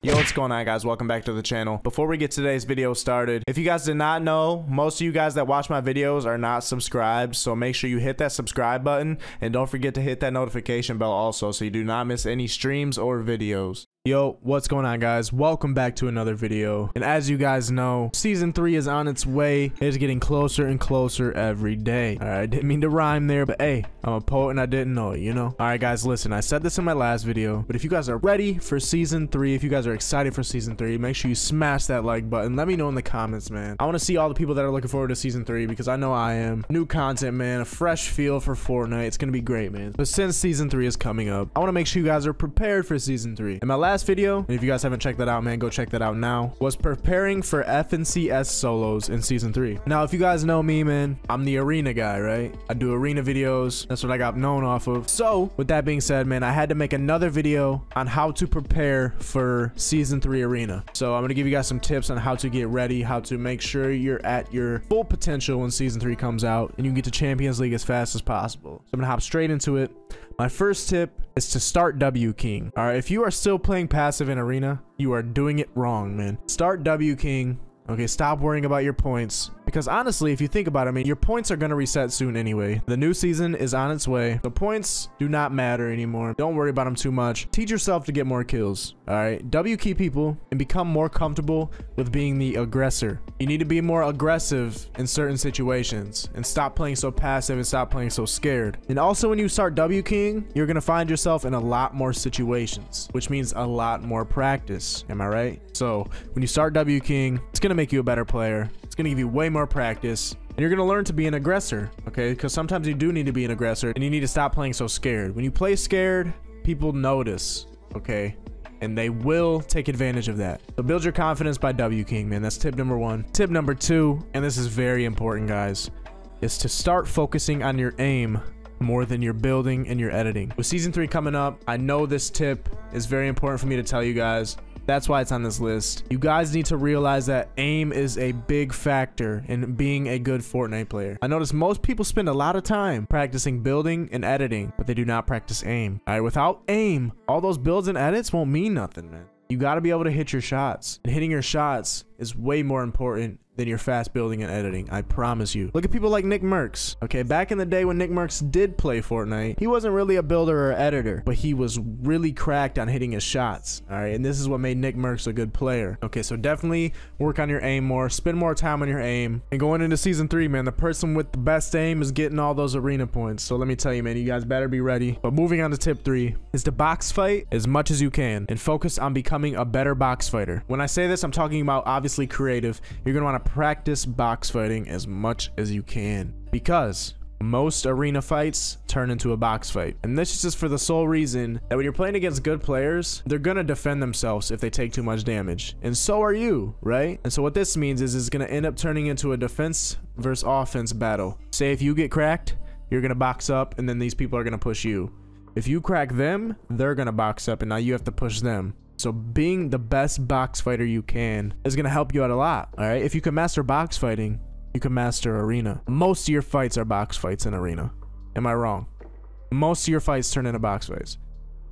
Yo, what's going on, guys? Welcome back to the channel. Before we get today's video started, if you guys did not know, most of you guys that watch my videos are not subscribed, so make sure you hit that subscribe button and don't forget to hit that notification bell also so you do not miss any streams or videos. Yo, what's going on, guys? Welcome back to another video. And as you guys know, season 3 is on its way. It's getting closer and closer every day. All right, I didn't mean to rhyme there, but hey, I'm a poet and I didn't know it, you know? All right, guys, listen, I said this in my last video, but if you guys are ready for season 3, if you guys are excited for season 3, make sure you smash that like button. Let me know in the comments, man. I want to see all the people that are looking forward to season 3 because I know I am. New content, man, a fresh feel for Fortnite. It's gonna be great, man. But since season 3 is coming up, I want to make sure you guys are prepared for season 3. In my last video, and if you guys haven't checked that out, man, go check that out now, was preparing for FNCS solos in season 3. Now, if you guys know me, man, I'm the arena guy, right? I do arena videos. That's what I got known off of. So with that being said, man, I had to make another video on how to prepare for season 3 arena. So I'm gonna give you guys some tips on how to get ready, how to make sure you're at your full potential when season 3 comes out and you can get to Champions League as fast as possible. So I'm gonna hop straight into it. My first tip is to start W King. All right, if you are still playing passive in arena, you are doing it wrong, man. Start W King. Okay, stop worrying about your points. Because honestly, if you think about it, I mean, your points are going to reset soon anyway. The new season is on its way. The points do not matter anymore. Don't worry about them too much. Teach yourself to get more kills. All right, W key people and become more comfortable with being the aggressor. You need to be more aggressive in certain situations and stop playing so passive and stop playing so scared. And also when you start W keying, you're going to find yourself in a lot more situations, which means a lot more practice. Am I right? So when you start W keying, it's going to make you a better player. It's going to give you way more practice and you're going to learn to be an aggressor. Okay, because sometimes you do need to be an aggressor and you need to stop playing so scared. When you play scared, people notice, okay, and they will take advantage of that. So build your confidence by W King, man. That's tip number 1. Tip number 2, and this is very important, guys, is to start focusing on your aim more than your building and your editing. With season 3 coming up, I know this tip is very important for me to tell you guys. That's why it's on this list. You guys need to realize that aim is a big factor in being a good Fortnite player. I notice most people spend a lot of time practicing building and editing, but they do not practice aim. All right, without aim, all those builds and edits won't mean nothing, man. You got to be able to hit your shots, and hitting your shots is way more important than your fast building and editing. I promise you. Look at people like Nickmercs. Okay, back in the day when Nickmercs did play Fortnite, he wasn't really a builder or editor, but he was really cracked on hitting his shots. All right, and this is what made Nickmercs a good player. Okay, so definitely work on your aim more, spend more time on your aim. And going into season 3, man, the person with the best aim is getting all those arena points. So let me tell you, man, you guys better be ready. But moving on to tip 3 is to box fight as much as you can and focus on becoming a better box fighter. When I say this, I'm talking about obviously creative. You're gonna want to practice box fighting as much as you can because most arena fights turn into a box fight, and this is just for the sole reason that when you're playing against good players, they're gonna defend themselves if they take too much damage, and so are you, right? And so what this means is it's gonna end up turning into a defense versus offense battle. Say if you get cracked, you're gonna box up and then these people are gonna push you. If you crack them, they're gonna box up and now you have to push them. So being the best box fighter you can is going to help you out a lot. All right. If you can master box fighting, you can master arena. Most of your fights are box fights in arena. Am I wrong? Most of your fights turn into box fights.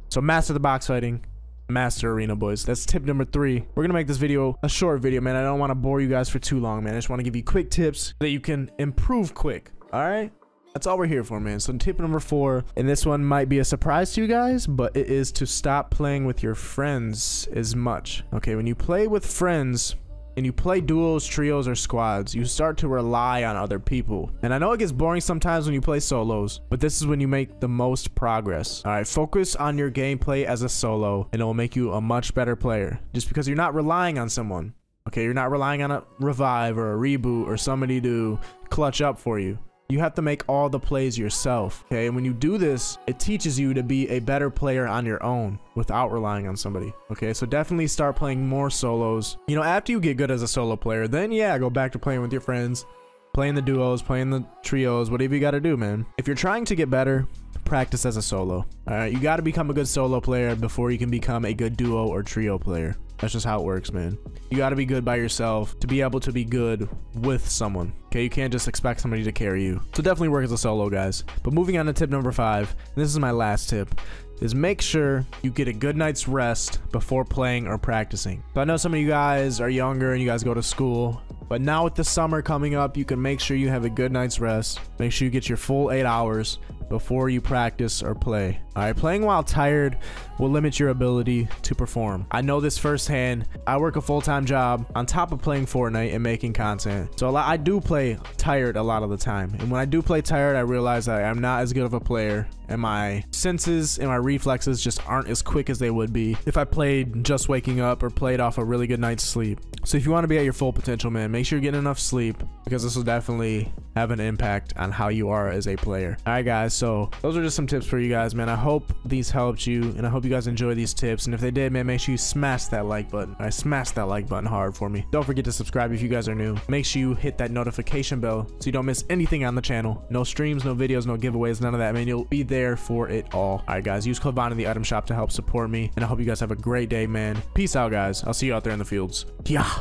So master the box fighting, master arena, boys. That's tip number 3. We're going to make this video a short video, man. I don't want to bore you guys for too long, man. I just want to give you quick tips so that you can improve quick. All right. That's all we're here for, man. So tip number 4, and this one might be a surprise to you guys, but it is to stop playing with your friends as much. Okay, when you play with friends and you play duos, trios, or squads, you start to rely on other people. And I know it gets boring sometimes when you play solos, but this is when you make the most progress. All right, focus on your gameplay as a solo, and it will make you a much better player just because you're not relying on someone. Okay, you're not relying on a revive or a reboot or somebody to clutch up for you. You have to make all the plays yourself, okay? And when you do this, it teaches you to be a better player on your own without relying on somebody, okay? So definitely start playing more solos. You know, after you get good as a solo player, then yeah, go back to playing with your friends, playing the duos, playing the trios, whatever you got to do, man. If you're trying to get better, practice as a solo. All right, you got to become a good solo player before you can become a good duo or trio player. That's just how it works, man. You got to be good by yourself to be able to be good with someone. Okay, you can't just expect somebody to carry you. So definitely work as a solo, guys. But moving on to tip number 5, and this is my last tip, is make sure you get a good night's rest before playing or practicing. So I know some of you guys are younger and you guys go to school, but now with the summer coming up, you can make sure you have a good night's rest. Make sure you get your full 8 hours before you practice or play. All right, playing while tired will limit your ability to perform. I know this firsthand. I work a full-time job on top of playing Fortnite and making content. So I do play tired a lot of the time. And when I do play tired, I realize that I'm not as good of a player and my senses and my reflexes just aren't as quick as they would be if I played just waking up or played off a really good night's sleep. So if you want to be at your full potential, man, make sure you're getting enough sleep, because this will definitely have an impact on how you are as a player. All right, guys, so those are just some tips for you guys, man. I hope these helped you, and I hope you guys enjoy these tips. And if they did, man, make sure you smash that like button. All right, smash that like button hard for me. Don't forget to subscribe if you guys are new. Make sure you hit that notification bell so you don't miss anything on the channel. No streams, no videos, no giveaways, none of that, man. You'll be there for it all. All right, guys, use code VON in the item shop to help support me, and I hope you guys have a great day, man. Peace out, guys. I'll see you out there in the fields. Yeah.